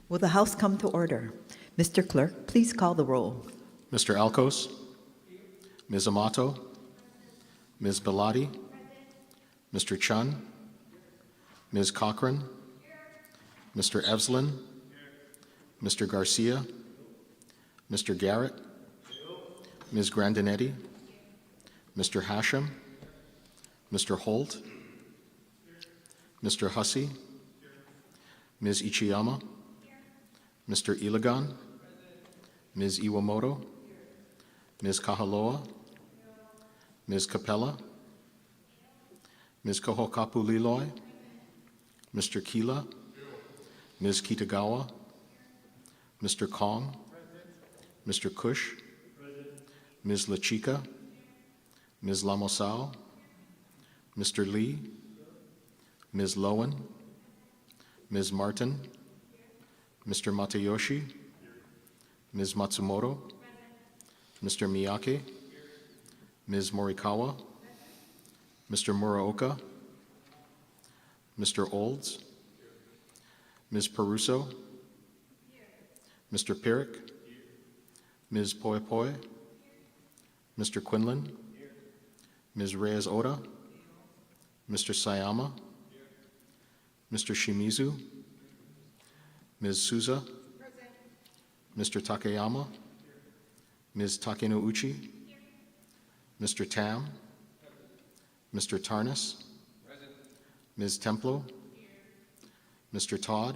Will the House come to order? Mr. Clerk, please call the roll. Mr. Alcos, Ms. Amato, Ms. Bellotti, Mr. Chun, Ms. Cochran, Mr. Evslin, Mr. Garcia, Mr. Garrett, Ms. Grandinetti, Mr. Hashem, Mr. Holt, Mr. Hussey, Ms. Ichiyama, Mr. Iligan, Ms. Iwamoto, Ms. Kahaloa, Ms. Capella, Ms. Kohokapu Liloi, Mr. Kila, Ms. Kitagawa, Mr. Kong, Mr. Kush, Ms. Lachika, Ms. Lamosao, Mr. Lee, Ms. Lowen, Ms. Martin, Mr. Matayoshi, Ms. Matsumoto, Mr. Miyake, Ms. Morikawa, Mr. Muraoka, Mr. Olds, Ms. Peruso, Mr. Pirrick, Ms. Poi Poi, Mr. Quinlan, Ms. Reyes Oda, Mr. Sayama, Mr. Shimizu, Ms. Souza, Mr. Takeyama, Ms. Takenouchi, Mr. Tam, Mr. Tarnas, Ms. Templo, Mr. Todd,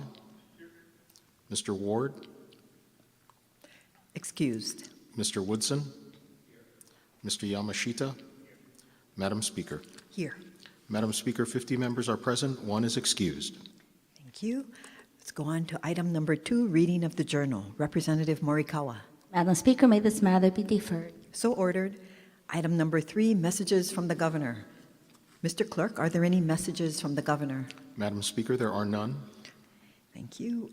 Mr. Ward, Excused. Mr. Woodson, Mr. Yamashita, Madam Speaker. Here. Madam Speaker, 50 members are present, 1 is excused. Thank you. Let's go on to item number 2, reading of the journal. Representative Morikawa. Madam Speaker, may this matter be deferred. So ordered. Item number 3, messages from the governor. Mr. Clerk, are there any messages from the governor? Madam Speaker, there are none. Thank you.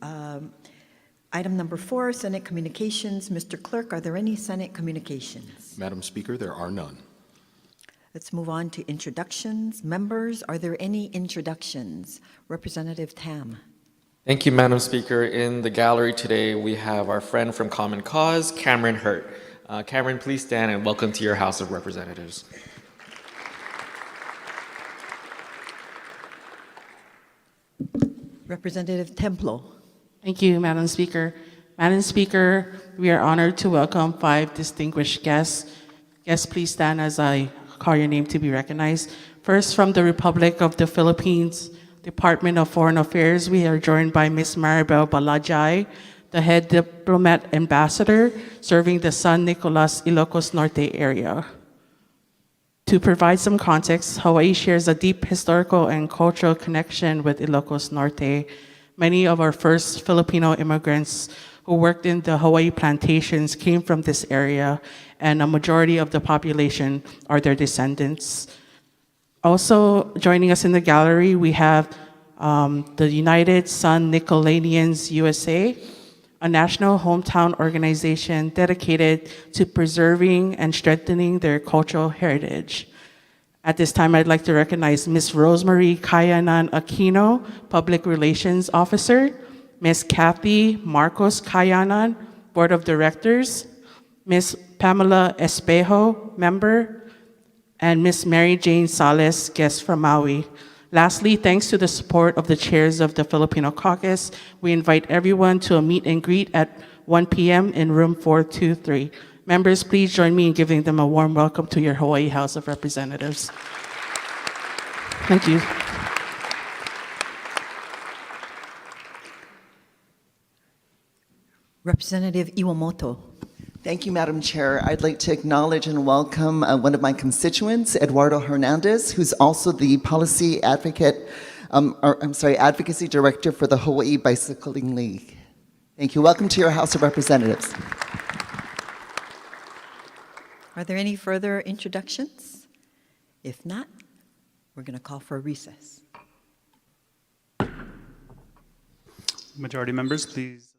Item number 4, Senate communications. Mr. Clerk, are there any Senate communications? Madam Speaker, there are none. Let's move on to introductions. Members, are there any introductions? Representative Tam. Thank you, Madam Speaker. In the gallery today, we have our friend from Common Cause, Cameron Hurt. Cameron, please stand and welcome to your House of Representatives. Representative Templo. Thank you, Madam Speaker. Madam Speaker, we are honored to welcome 5 distinguished guests. Guests, please stand as I call your name to be recognized. First, from the Republic of the Philippines, Department of Foreign Affairs, we are joined by Ms. Maribel Balajay, the head diplomat ambassador serving the San Nicolas Ilocos Norte area. To provide some context, Hawaii shares a deep historical and cultural connection with Ilocos Norte. Many of our first Filipino immigrants who worked in the Hawaii plantations came from this area, and a majority of the population are their descendants. Also joining us in the gallery, we have the United San Nicolanians USA, a national hometown organization dedicated to preserving and strengthening their cultural heritage. At this time, I'd like to recognize Ms. Rosemary Kayanan Aquino, Public Relations Officer, Ms. Kathy Marcos Kayanan, Board of Directors, Ms. Pamela Espejo, Member, and Ms. Mary Jane Sales, guest from Maui. Lastly, thanks to the support of the chairs of the Filipino Caucus, we invite everyone to a meet and greet at 1 p.m. in room 423. Members, please join me in giving them a warm welcome to your Hawaii House of Representatives. Thank you. Representative Iwamoto. Thank you, Madam Chair. I'd like to acknowledge and welcome one of my constituents, Eduardo Hernandez, who's also the policy advocate, advocacy director for the Hawaii Bicycling League. Thank you. Welcome to your House of Representatives. Are there any further introductions? If not, we're going to call for a recess. Majority members, please.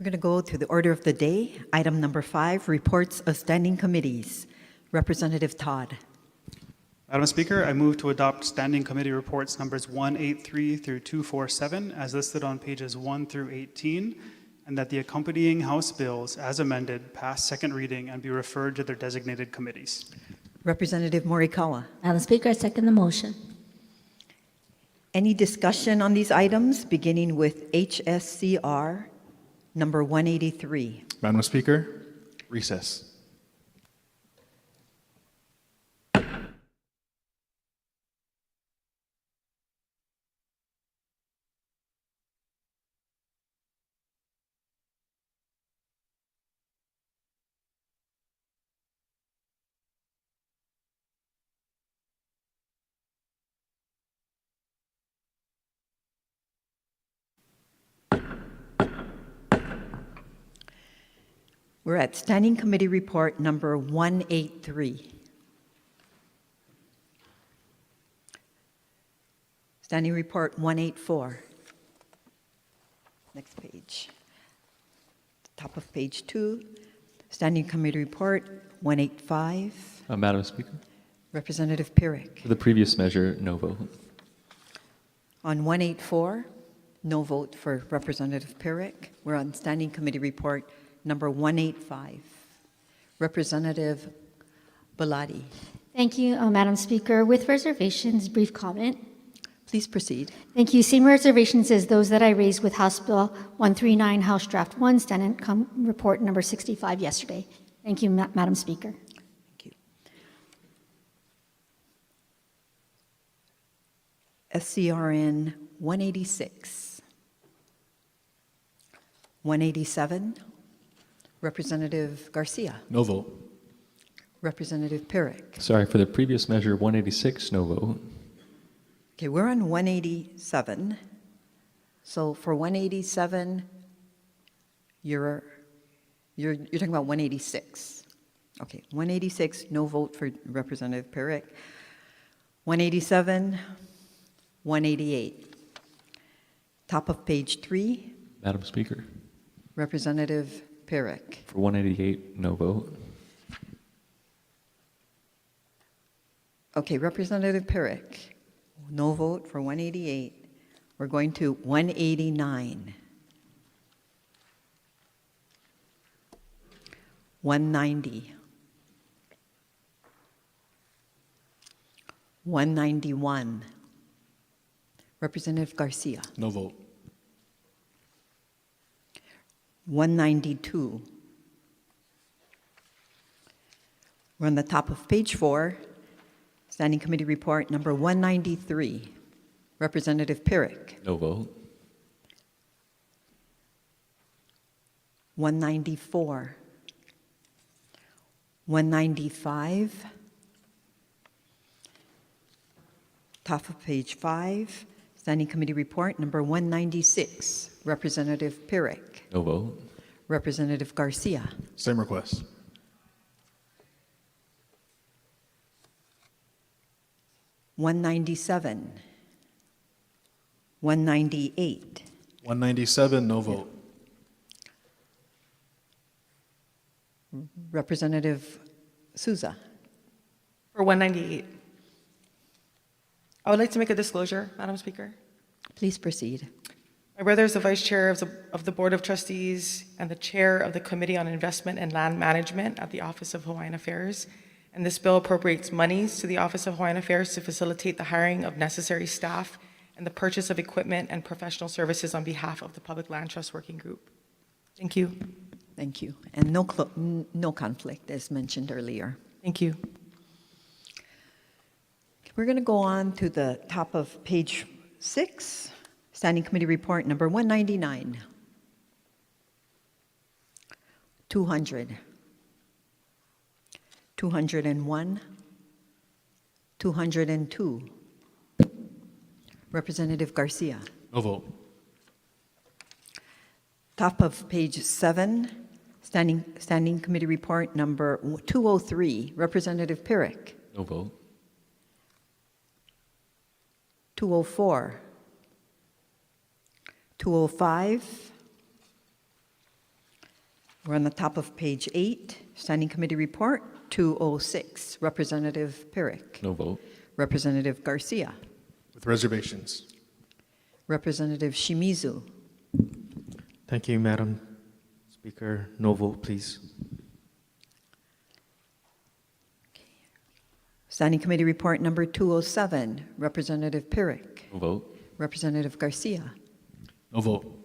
We're going to go to the order of the day. Item number 5, reports of standing committees. Representative Todd. Madam Speaker, I move to adopt standing committee reports numbers 183 through 247 as listed on pages 1 through 18, and that the accompanying House bills, as amended, pass second reading and be referred to their designated committees. Representative Morikawa. Madam Speaker, I second the motion. Any discussion on these items, beginning with HSCR number 183? Madam Speaker, recess. We're at Standing Committee Report number 183. Standing Report 184. Next page. Top of page 2. Standing Committee Report 185. Madam Speaker, Representative Pirik. for the previous measure, no vote. On 184, no vote for Representative Pirik. We're on Standing Committee Report number 185. Representative Belatti. Thank you, Madam Speaker. With reservations, brief comment. Please proceed. Thank you. Same reservations as those that I raised with House Bill 139, House Draft 1, Standing Report number 65 yesterday. Thank you, Madam Speaker. Thank you. SCRN 186. 187. Representative Garcia. No vote. Representative Pirik. Sorry, for the previous measure, 186, no vote. Okay, we're on 187. So for 187, you're talking about 186. Okay, 186, no vote for Representative Pirik. 187, 188. Top of page 3, Madam Speaker, Representative Pirik. for 188, no vote. Okay, Representative Pirik, no vote for 188. We're going to 189. 190. 191. Representative Garcia. No vote. 192. We're on the top of page 4, Standing Committee Report number 193. Representative Pirik. No vote. 194. 195. Top of page 5, Standing Committee Report number 196. Representative Pirik. No vote. Representative Garcia. Same request. 197. 198. 197, no vote. Representative Souza. For 198. I would like to make a disclosure, Madam Speaker. Please proceed. My brother is the Vice Chair of the Board of Trustees and the Chair of the Committee on Investment and Land Management at the Office of Hawaiian Affairs. And this bill appropriates monies to the Office of Hawaiian Affairs to facilitate the hiring of necessary staff and the purchase of equipment and professional services on behalf of the Public Land Trust Working Group. Thank you. Thank you. And no conflict, as mentioned earlier. Thank you. We're going to go on to the top of page 6, Standing Committee Report number 199. 200. 201. 202. Representative Garcia. No vote. Top of page 7, Standing Committee Report number 203, Representative Pirik. No vote. 204. 205. We're on the top of page 8, Standing Committee Report 206, Representative Pirrick. No vote. Representative Garcia. With reservations. Representative Shimizu. Thank you, Madam Speaker. No vote, please. Standing Committee Report number 207, Representative Pirrick. No vote. Representative Garcia. No vote.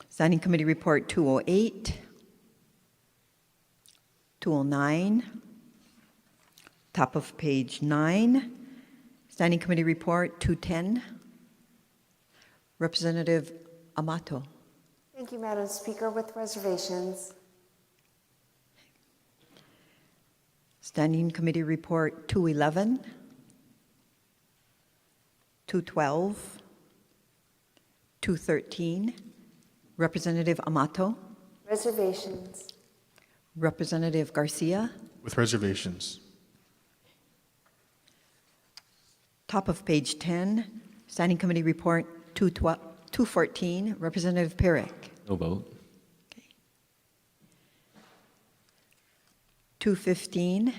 Standing Committee Report 208, 209, top of page 9. Standing Committee Report 210, Representative Amato. Thank you, Madam Speaker, with reservations. Standing Committee Report 211, 212, 213, Representative Amato. Reservations. Representative Garcia. With reservations. Top of page 10, Standing Committee Report 214, Representative Pirrick. No vote. 215,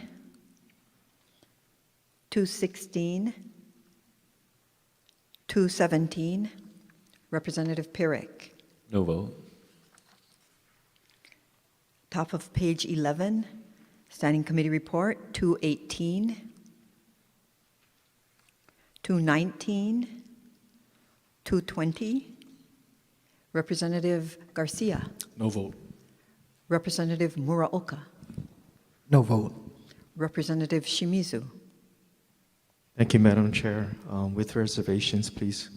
216, 217, Representative Pirrick. No vote. Top of page 11, Standing Committee Report 218, 219, 220, Representative Garcia. No vote. Representative Muraoka. No vote. Representative Shimizu. Thank you, Madam Chair. With reservations, please.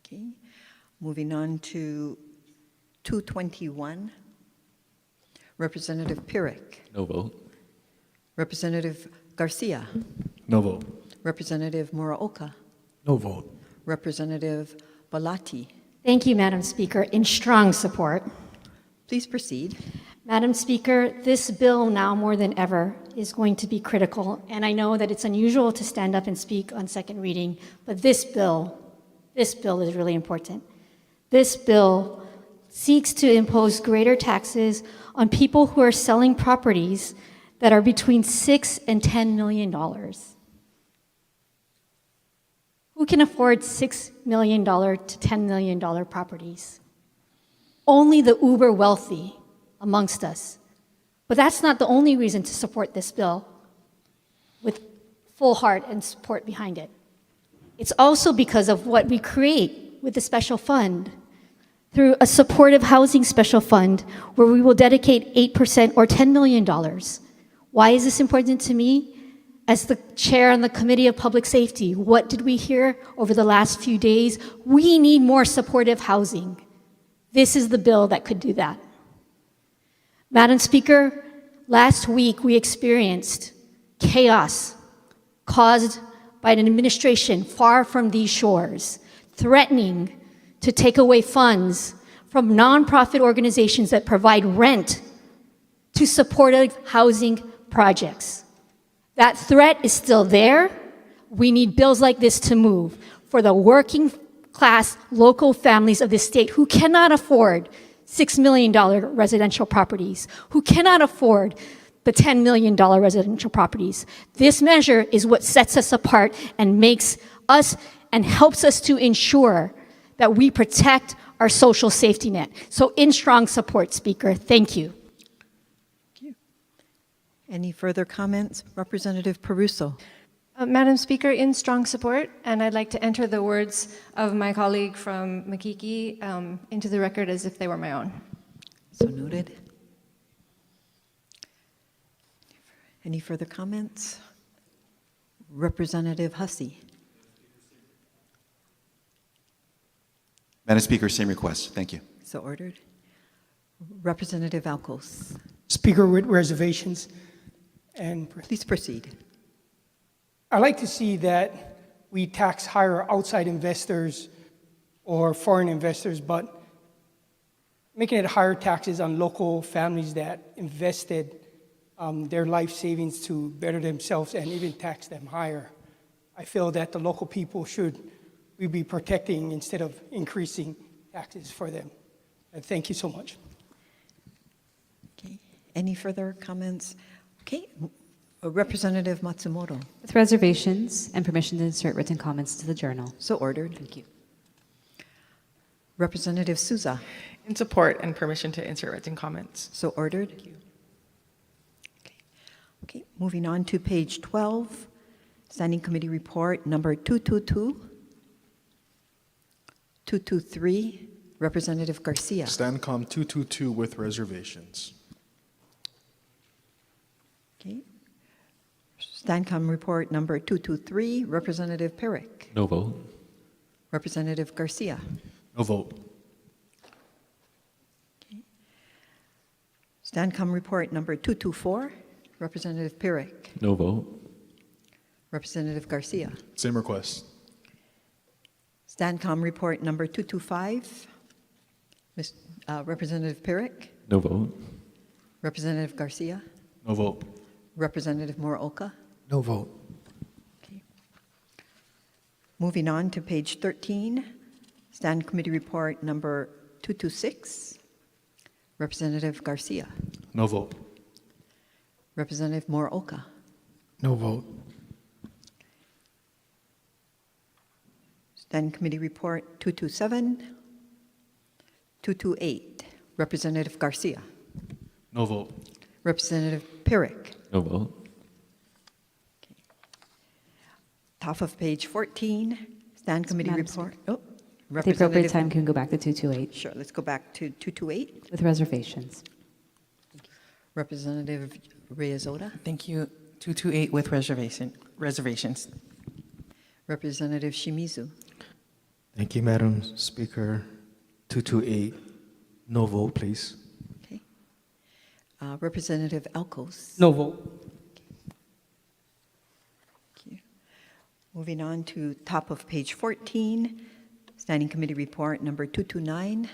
Okay. Moving on to 221, Representative Pirrick. No vote. Representative Garcia. No vote. Representative Muraoka. No vote. Representative Balati. Thank you, Madam Speaker, in strong support. Please proceed. Madam Speaker, this bill now more than ever is going to be critical, and I know that it's unusual to stand up and speak on second reading, but this bill is really important. This bill seeks to impose greater taxes on people who are selling properties that are between $6 and $10 million. Who can afford $6 million to $10 million properties? Only the uber wealthy amongst us. But that's not the only reason to support this bill with full heart and support behind it. It's also because of what we create with the special fund through a supportive housing special fund where we will dedicate 8% or $10 million. Why is this important to me? As the chair on the Committee of Public Safety, what did we hear over the last few days? We need more supportive housing. This is the bill that could do that. Madam Speaker, last week we experienced chaos caused by an administration far from these shores, threatening to take away funds from nonprofit organizations that provide rent to supportive housing projects. That threat is still there. We need bills like this to move for the working class local families of this state who cannot afford $6 million residential properties, who cannot afford the $10 million residential properties. This measure is what sets us apart and makes us and helps us to ensure that we protect our social safety net. So in strong support, Speaker, thank you. Any further comments? Representative Peruso. Madam Speaker, in strong support, and I'd like to enter the words of my colleague from Makiki into the record as if they were my own. So noted. Any further comments? Representative Hussey. Madam Speaker, same request. Thank you. So ordered. Representative Alcos. Speaker, with reservations. And please proceed. I'd like to see that we tax higher outside investors or foreign investors, but making it higher taxes on local families that invested their life savings to better themselves and even tax them higher. I feel that the local people should we'd be protecting instead of increasing taxes for them. Thank you so much. Okay. Any further comments? Okay. Representative Matsumoto. With reservations and permission to insert written comments to the journal. So ordered. Thank you. Representative Souza. In support and permission to insert written comments. So ordered. Thank you. Okay, moving on to page 12, Standing Committee Report number 222, 223, Representative Garcia. Standcom 222 with reservations. Okay. Standcom Report number 223, Representative Perrick. No vote. Representative Garcia. No vote. Standcom Report number 224, Representative Perrick. No vote. Representative Garcia. Same request. Standcom Report number 225, Representative Perrick. No vote. Representative Garcia. No vote. Representative Muraoka. No vote. Okay. Moving on to page 13, Standing Committee Report number 226, Representative Garcia. No vote. Representative Muraoka. No vote. Standing Committee Report 227, 228, Representative Garcia. No vote. Representative Perrick. No vote. Top of page 14, Standing Committee Madam Report. Speaker. Oh, At the appropriate time, can we go back to 228 Sure, let's go back to 228. with reservations. Representative Reyes-Oda. Thank you. 228 with reservations. Representative Shimizu. Thank you, Madam Speaker. 228. No vote, please. Okay. Representative Alcos. No vote. Thank you. Moving on to top of page 14, Standing Committee Report number 229,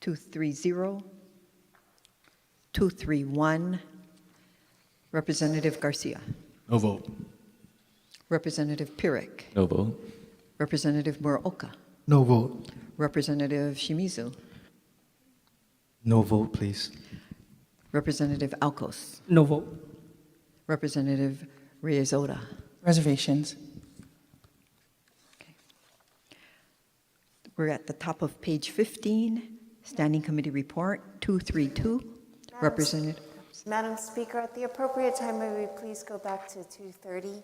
230, 231, Representative Garcia. No vote. Representative Perrick. No vote. Representative Muraoka. No vote. Representative Shimizu. No vote, please. Representative Alcos. No vote. Representative Reyes-Oda. Reservations. We're at the top of page 15, Standing Committee Report 232, Representative. Madam Speaker, at the appropriate time, may we please go back to 230?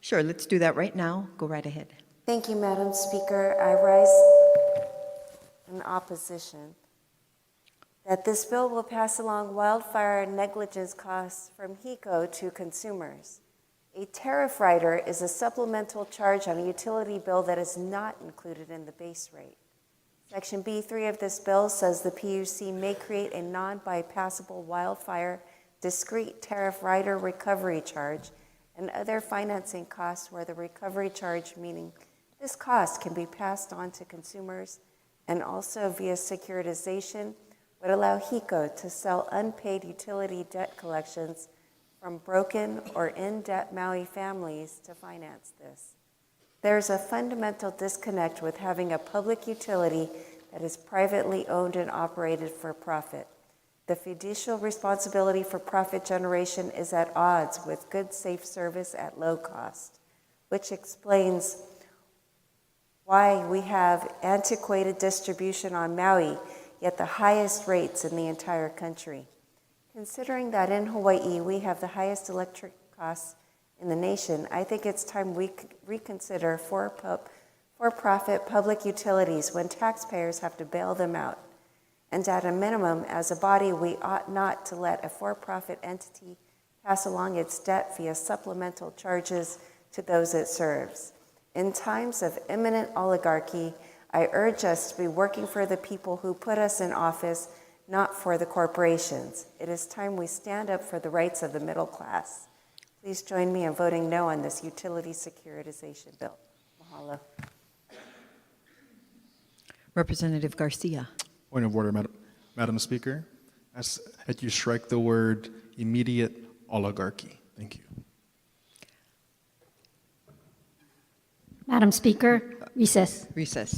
Sure, let's do that right now. Go right ahead. Thank you, Madam Speaker. I rise in opposition that this bill will pass along wildfire negligence costs from HECO to consumers. A tariff rider is a supplemental charge on a utility bill that is not included in the base rate. Section B3 of this bill says the PUC may create a non-bypassable wildfire discrete tariff rider recovery charge and other financing costs where the recovery charge, meaning this cost, can be passed on to consumers and also via securitization would allow HECO to sell unpaid utility debt collections from broken or in-debt Maui families to finance this. There's a fundamental disconnect with having a public utility that is privately owned and operated for profit. The fiducial responsibility for profit generation is at odds with good, safe service at low cost, which explains why we have antiquated distribution on Maui, yet the highest rates in the entire country. Considering that in Hawaii we have the highest electric costs in the nation, I think it's time we reconsider for-profit public utilities when taxpayers have to bail them out. And at a minimum, as a body, we ought not to let a for-profit entity pass along its debt via supplemental charges to those it serves. In times of imminent oligarchy, I urge us to be working for the people who put us in office, not for the corporations. It is time we stand up for the rights of the middle class. Please join me in voting no on this utility securitization bill. Mahalo. Representative Garcia. Point of order, Madam Speaker. Ask that you strike the word immediate oligarchy. Thank you. Madam Speaker, recess. Recess.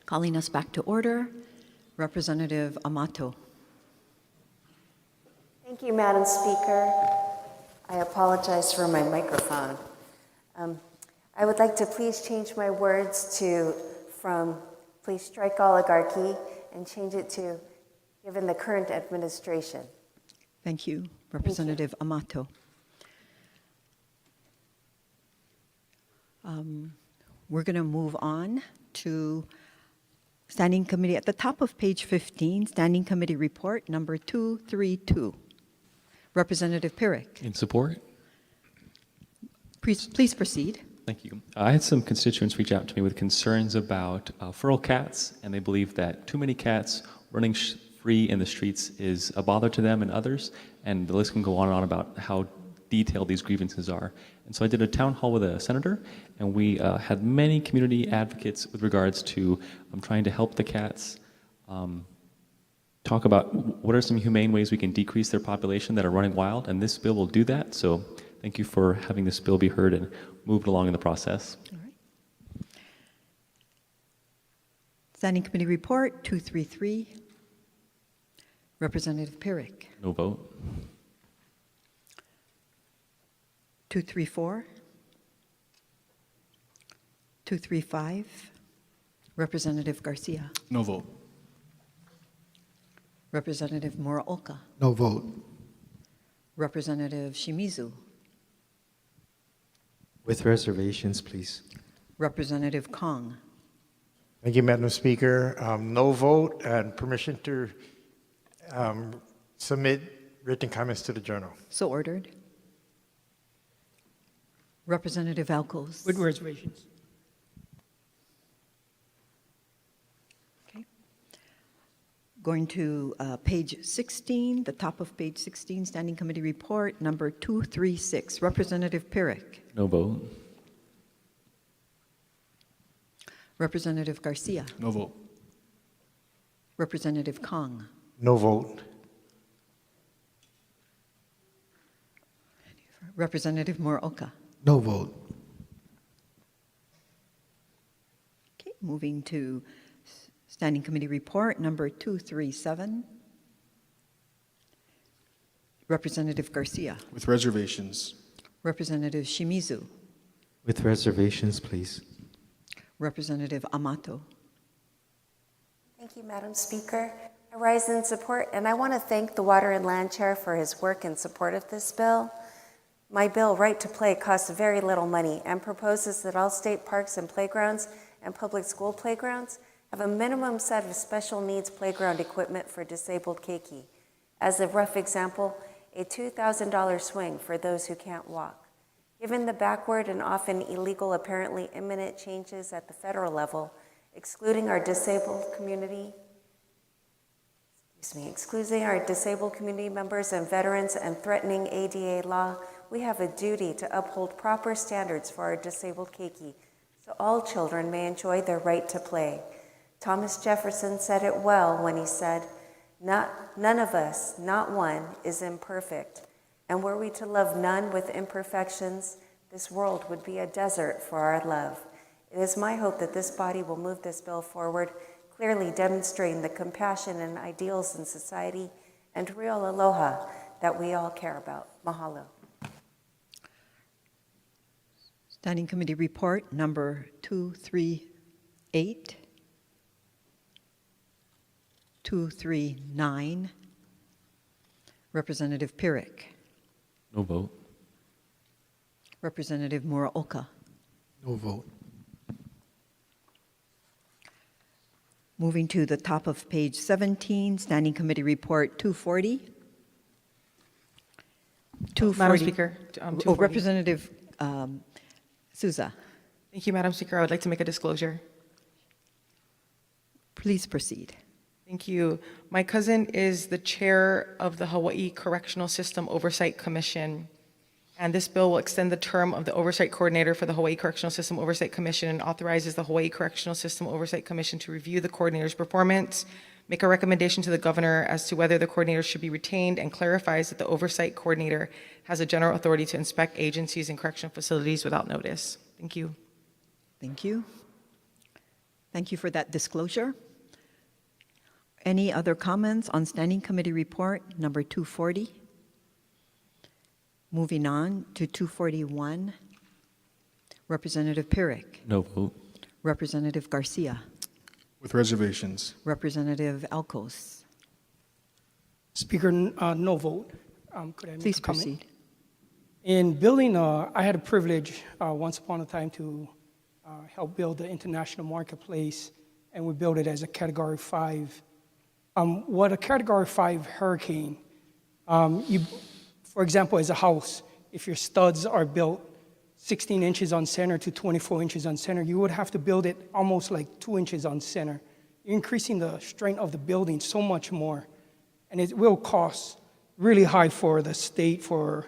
Calling us back to order, Representative Amato. Thank you, Madam Speaker. I apologize for my microphone. I would like to please change my words from please strike oligarchy and change it to given the current administration. Thank you, Representative Amato. We're going to move on to Standing Committee. At the top of page 15, Standing Committee Report number 232. Representative Pirrick. In support. Please proceed. Thank you. I had some constituents reach out to me with concerns about feral cats, and they believe that too many cats running free in the streets is a bother to them and others, and the list can go on and on about how detailed these grievances are. And so I did a town hall with a senator, and we had many community advocates with regards to trying to help the cats, talk about what are some humane ways we can decrease their population that are running wild, and this bill will do that. So thank you for having this bill be heard and moved along in the process. All right. Standing Committee Report 233. Representative Pyrick. No vote. 234. 235. Representative Garcia. No vote. Representative Muraoka. No vote. Representative Shimizu. With reservations, please. Representative Kong. Thank you, Madam Speaker. No vote and permission to submit written comments to the journal. So ordered. Representative Alcos. With reservations. Okay. Going to page 16, the top of page 16, Standing Committee Report number 236. Representative Pyrick. No vote. Representative Garcia. No vote. Representative Kong. No vote. Representative Muraoka. No vote. Okay, moving to Standing Committee Report number 237. Representative Garcia. With reservations. Representative Shimizu. With reservations, please. Representative Amato. Thank you, Madam Speaker. I rise in support, and I want to thank the Water and Land Chair for his work in support of this bill. My bill, Right to Play, costs very little money and proposes that all state parks and playgrounds and public school playgrounds have a minimum set of special needs playground equipment for disabled keiki. As a rough example, a $2,000 swing for those who can't walk. Given the backward and often illegal, apparently imminent changes at the federal level, excluding our disabled community members and veterans and threatening ADA law, we have a duty to uphold proper standards for our disabled keiki so all children may enjoy their right to play. Thomas Jefferson said it well when he said, none of us, not one, is imperfect. And were we to love none with imperfections, this world would be a desert for our love. It is my hope that this body will move this bill forward, clearly demonstrating the compassion and ideals in society and real aloha that we all care about. Mahalo. Standing Committee Report number 238. 239. Representative Pyrick. No vote. Representative Muraoka. No vote. Moving to the top of page 17, Standing Committee Report 240. 240. Madam Speaker, 240. Representative Souza. Thank you, Madam Speaker. I would like to make a disclosure. Please proceed. Thank you. My cousin is the chair of the Hawai'i Correctional System Oversight Commission, and this bill will extend the term of the oversight coordinator for the Hawai'i Correctional System Oversight Commission and authorizes the Hawai'i Correctional System Oversight Commission to review the coordinator's performance, make a recommendation to the governor as to whether the coordinator should be retained, and clarifies that the oversight coordinator has a general authority to inspect agencies and correctional facilities without notice. Thank you. Thank you. Thank you for that disclosure. Any other comments on Standing Committee Report number 240? Moving on to 241. Representative Pyrick. No vote. Representative Garcia. With reservations. Representative Alcos. Speaker, no vote. Could I make Please a comment? proceed. In building, I had a privilege once upon a time to help build the international marketplace, and we built it as a Category 5. What a Category 5 hurricane, for example, as a house, if your studs are built 16 inches on center to 24 inches on center, you would have to build it almost like 2 inches on center. You're increasing the strength of the building so much more. And it will cost really high for the state, for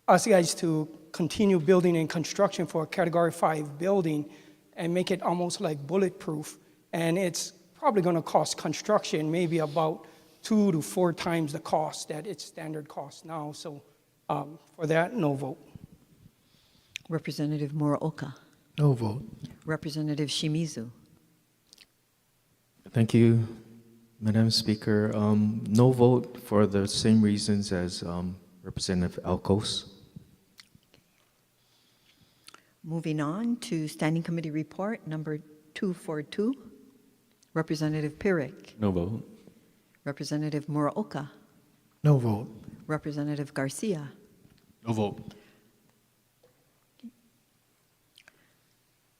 us guys to continue building and construction for a Category 5 building and make it almost like bulletproof. And it's probably going to cost construction maybe about 2 to 4 times the cost that its standard cost now. So for that, no vote. Representative Muraoka. No vote. Representative Shimizu. Thank you, Madam Speaker. No vote for the same reasons as Representative Alcos. Moving on to Standing Committee Report number 242. Representative Pirik. No vote. Representative Muraoka. No vote. Representative Garcia. No vote.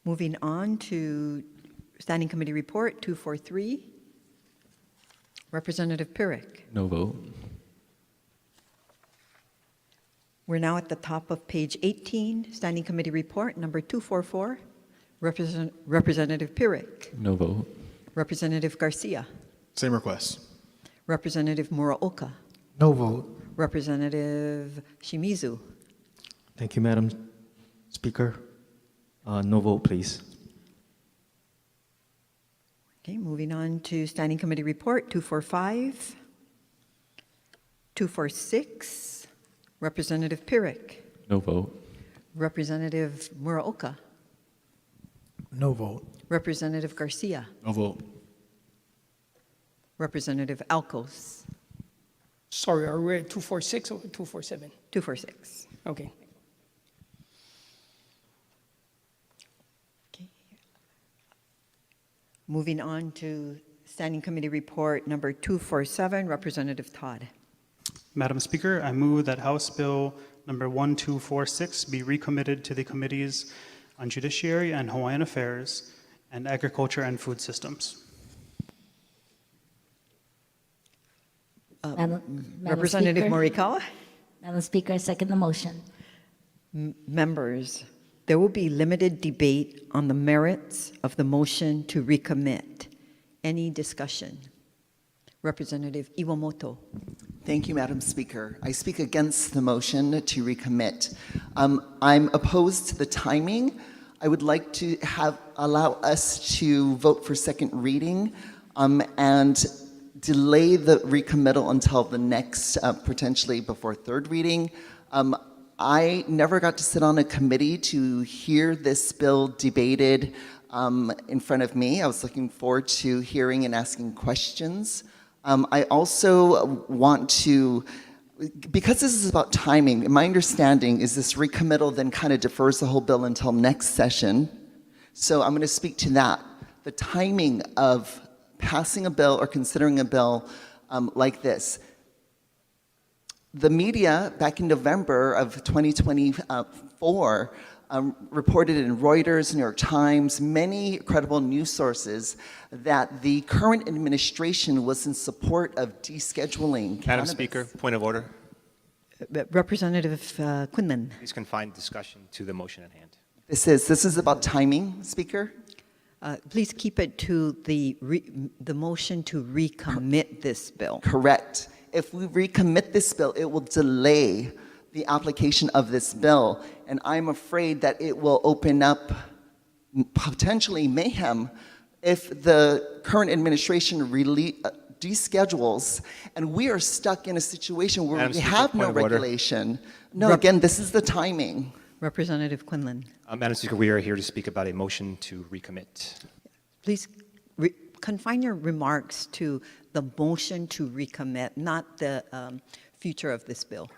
Moving on to Standing Committee Report 243. Representative Pirik. No vote. We're now at the top of page 18, Standing Committee Report number 244. Representative Pirik. No vote. Representative Garcia. Same request. Representative Muraoka. No vote. Representative Shimizu. Thank you, Madam Speaker. No vote, please. Okay, moving on to Standing Committee Report 245. 246. Representative Pirik. No vote. Representative Muraoka. No vote. Representative Garcia. No vote. Representative Alcos. Sorry, are we at 246 or 247? 246. Okay. Moving on to Standing Committee Report number 247, Representative Todd. Madam Speaker, I move that House Bill number 1246 be recommitted to the Committees on Judiciary and Hawaiian Affairs and Agriculture and Food Systems. Madam Representative Speaker. Morikawa. Madam Speaker, I second the motion. Members, there will be limited debate on the merits of the motion to recommit. Any discussion? Representative Iwamoto. Thank you, Madam Speaker. I speak against the motion to recommit. I'm opposed to the timing. I would like to allow us to vote for second reading and delay the recommittal until the next, potentially before third reading. I never got to sit on a committee to hear this bill debated in front of me. I was looking forward to hearing and asking questions. I also want to, because this is about timing, my understanding is this recommittal then kind of defers the whole bill until next session. So I'm going to speak to that. The timing of passing a bill or considering a bill like this. The media back in November of 2024 reported in Reuters, New York Times, many credible news sources that the current administration was in support of descheduling cannabis. Madam Speaker, point of order. Representative Quinlan. Please confine discussion to the motion at hand. This is about timing, Speaker. Please keep it to the motion to recommit this bill. Correct. If we recommit this bill, it will delay the application of this bill, and I'm afraid that it will open up potentially mayhem if the current administration deschedules, and we are stuck in a situation where Madam we Speaker, have point no of order. regulation. No, again, this is the timing. Representative Quinlan. Madam Speaker, we are here to speak about a motion to recommit. Please confine your remarks to the motion to recommit, not the future of this bill.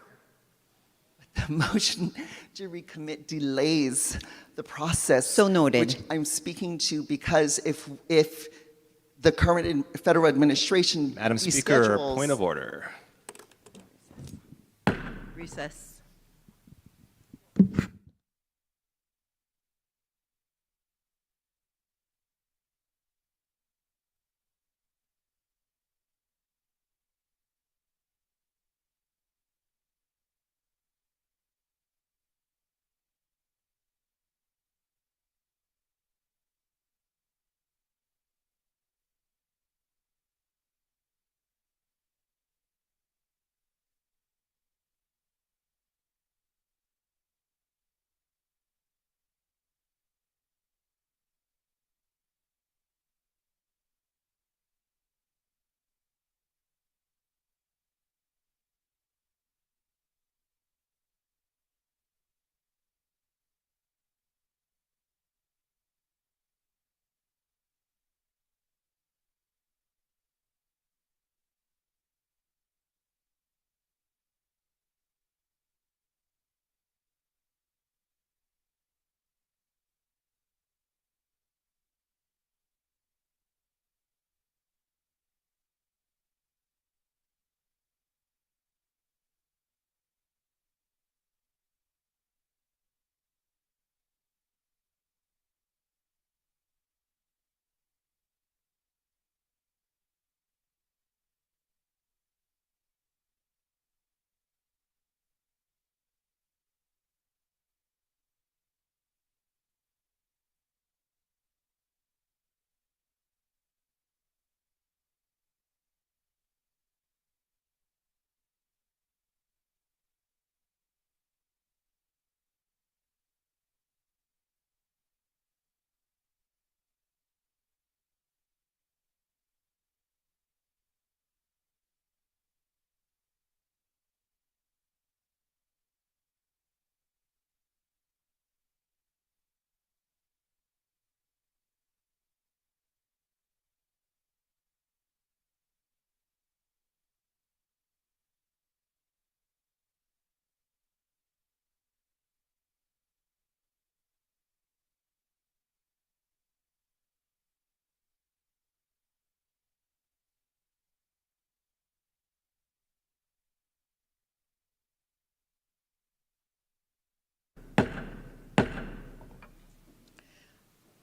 The motion to recommit delays the process. So noted. Which I'm speaking to because if the current federal administration Madam Speaker, reschedules- point of order. Recess.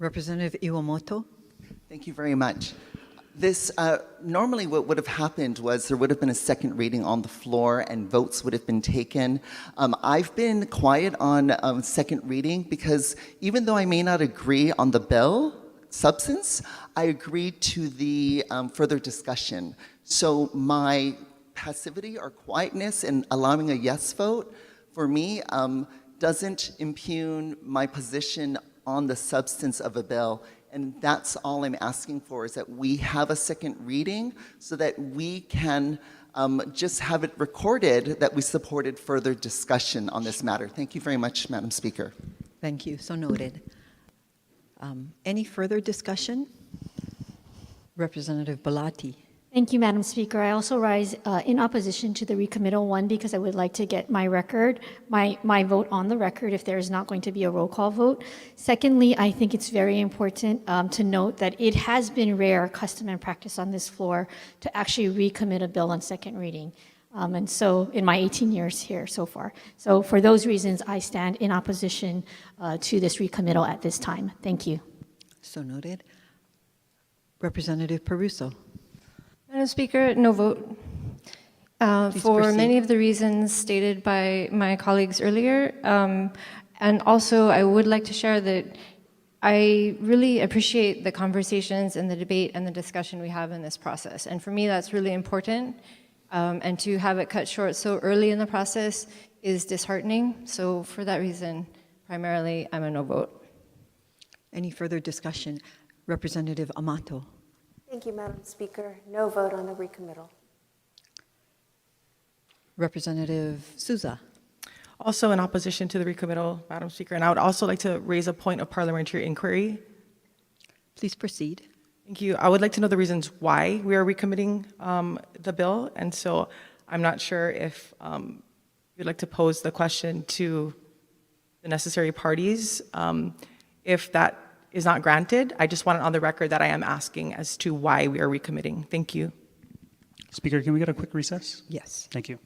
Representative Iwamoto. Thank you very much. This, normally what would have happened was there would have been a second reading on the floor and votes would have been taken. I've been quiet on second reading because even though I may not agree on the bill substance, I agree to the further discussion. So my passivity or quietness in allowing a yes vote for me doesn't impugn my position on the substance of a bill. And that's all I'm asking for, is that we have a second reading so that we can just have it recorded that we supported further discussion on this matter. Thank you very much, Madam Speaker. Thank you. So noted. Any further discussion? Representative Belatti. Thank you, Madam Speaker. I also rise in opposition to the recommittal, one, because I would like to get my vote on the record if there is not going to be a roll call vote. Secondly, I think it's very important to note that it has been rare custom and practice on this floor to actually recommit a bill on second reading. And so in my 18 years here so far. So for those reasons, I stand in opposition to this recommittal at this time. Thank you. So noted. Representative Peruso. Madam Speaker, no vote. For proceed. many of the reasons stated by my colleagues earlier. And also, I would like to share that I really appreciate the conversations and the debate and the discussion we have in this process. And for me, that's really important. And to have it cut short so early in the process is disheartening. So for that reason, primarily, I'm a no vote. Any further discussion? Representative Amato. Thank you, Madam Speaker. No vote on the recommittal. Representative Souza. Also in opposition to the recommittal, Madam Speaker, and I would also like to raise a point of parliamentary inquiry. Please proceed. Thank you. I would like to know the reasons why we are recommitting the bill, and so I'm not sure if you'd like to pose the question to the necessary parties. If that is not granted, I just want it on the record that I am asking as to why we are recommitting. Thank you. Speaker, can we get a quick recess? Yes. Thank you.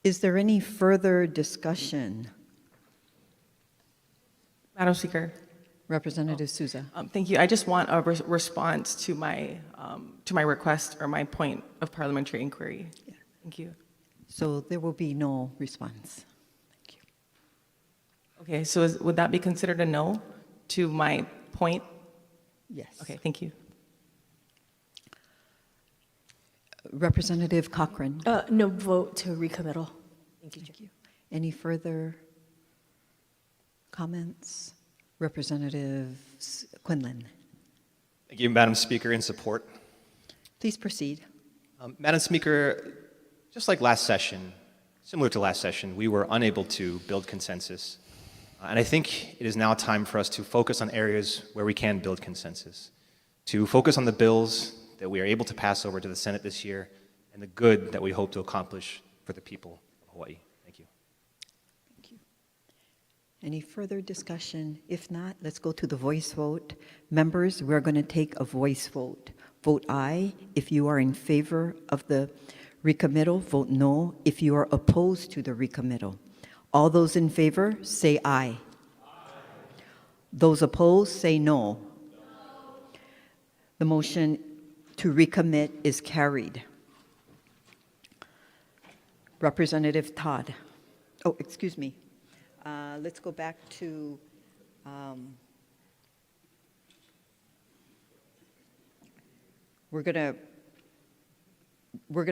Is there any further discussion? Madam Speaker. Representative Souza. Thank you. I just want a response to my request or my point of parliamentary inquiry. Yeah. Thank you. So there will be no response. Thank you. Okay, so would that be considered a no to my point? Yes. Okay, thank you. Representative Cochran. No vote to recommittal. Thank you. Any further comments? Representative Quinlan. Thank you, Madam Speaker, in support. Please proceed. Madam Speaker, just like last session, similar to last session, we were unable to build consensus. And I think it is now time for us to focus on areas where we can build consensus, to focus on the bills that we are able to pass over to the Senate this year and the good that we hope to accomplish for the people of Hawaii. Thank you. Thank you. Any further discussion? If not, let's go to the voice vote. Members, we're going to take a voice vote. Vote aye if you are in favor of the recommittal. Vote no if you are opposed to the recommittal. All those in favor, say aye. Those opposed, say no. The motion to recommit is carried. Representative Todd. Oh, excuse me. Let's go back to we're gonna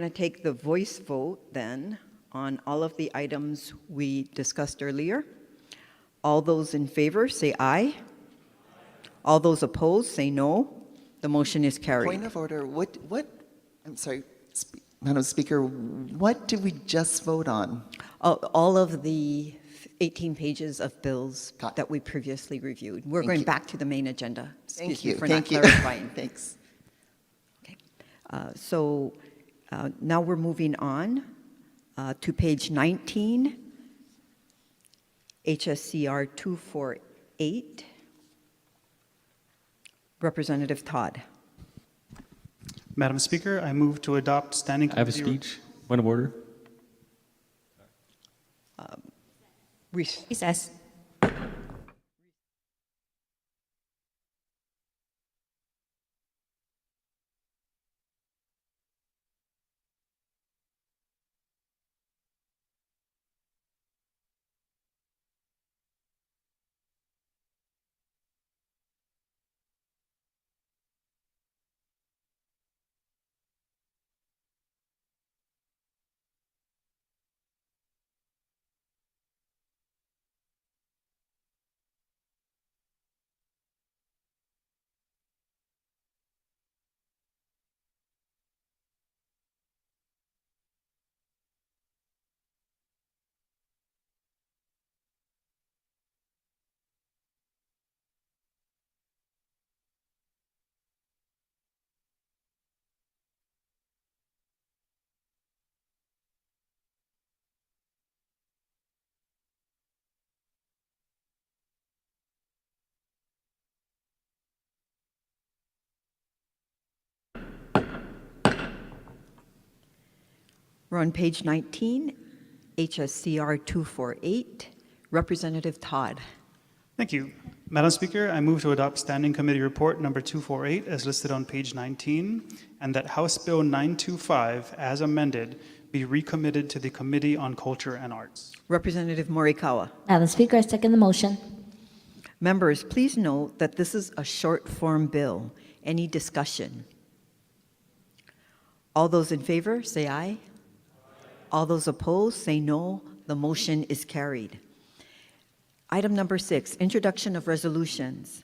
take the voice vote then on all of the items we discussed earlier. All those in favor say aye. All those opposed say no. The motion is carried. Point of order, I'm sorry, Madam Speaker, what did we just vote on? All of the 18 pages of bills that we previously reviewed. We're going back to the main agenda. Excuse me for not clarifying. Thanks. Okay. Now we're moving on to page 19, HSCR 248. Representative Todd. Madam Speaker, I move to adopt standing I have a committee. speech. Point of order. Recess. We're on page 19, HSCR 248. Representative Todd. Thank you. Madam Speaker, I move to adopt Standing Committee Report number 248 as listed on page 19, and that House Bill 925, as amended, be recommitted to the Committee on Culture and Arts. Representative Morikawa. Madam Speaker, I second the motion. Members, please note that this is a short form bill. Any discussion? All those in favor, say aye. All those opposed, say no. The motion is carried. Item number 6, introduction of resolutions.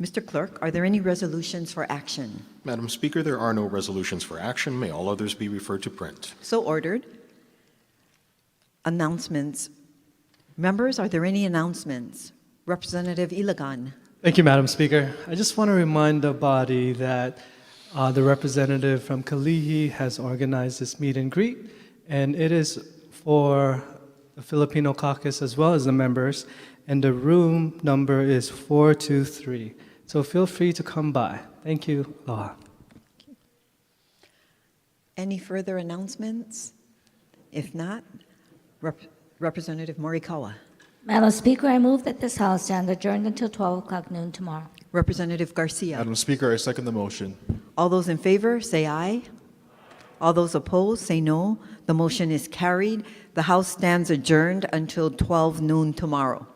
Mr. Clerk, are there any resolutions for action? Madam Speaker, there are no resolutions for action. May all others be referred to print. So ordered. Announcements. Members, are there any announcements? Representative Ilagan. Thank you, Madam Speaker. I just want to remind the body that the representative from Kalihi has organized this meet and greet, and it is for the Filipino caucus as well as the members, and the room number is 423. So feel free to come by. Thank you. Aloha. Any further announcements? If not, Representative Morikawa. Madam Speaker, I move that this House stand adjourned until 12 o'clock noon tomorrow. Representative Garcia. Madam Speaker, I second the motion. All those in favor, say aye. All those opposed, say no. The motion is carried. The House stands adjourned until 12 noon tomorrow.